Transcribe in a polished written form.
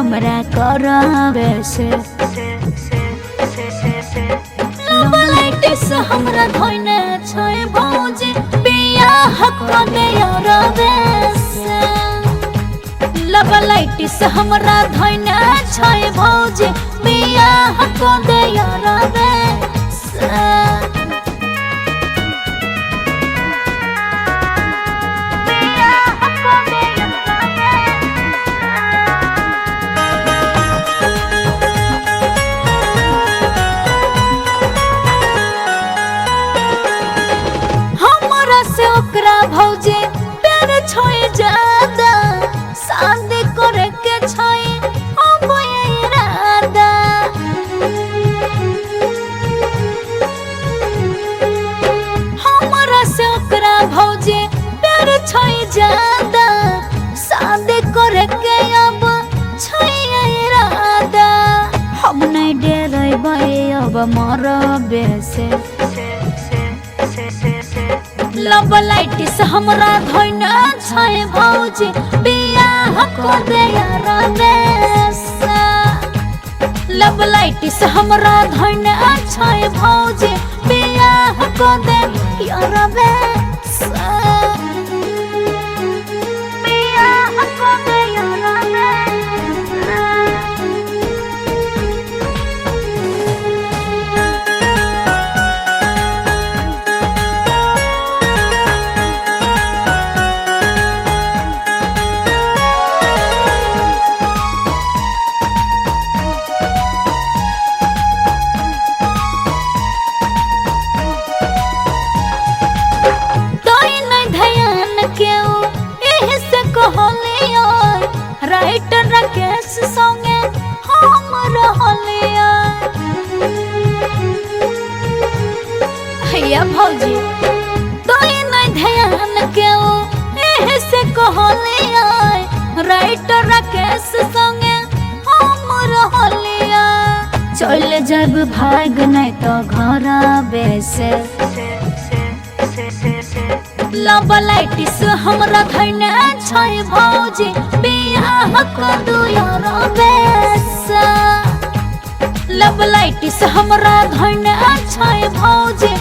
हमरा करावे से लबलाइटिस हमरा धोइने छै भौजी बियाह कने अरबे से लबलाइटिस हमरा धोइने छै भौजी बियाह कने अरबे से भौजी प्यार छोए ज्यादा शादी करे के छोए अब इरादा हमरा से ओकरा भौजी प्यार छोए ज्यादा शादी करे के अब छोए इरादा हम नहीं डरबै अब मरबे से लबलाइटिस हमरा धोइने छै भौजी बियाह कने अरबे से लबलाइटिस हमरा धोइने छै भौजी बियाह कने अरबे से बियाह कने अरबे राइटर राकेश संगे हम रहलिया हैया भौजी तोई नहीं ध्यान केओ एहे से कहलिया राइटर राकेश संगे हम रहलिया चल जब भाग नहीं तो घर बेसे लबलाइटिस हमरा धोइने छै भौजी बियाह कदू अरबे से लबलाइटिस हमरा धोइने छै भौजी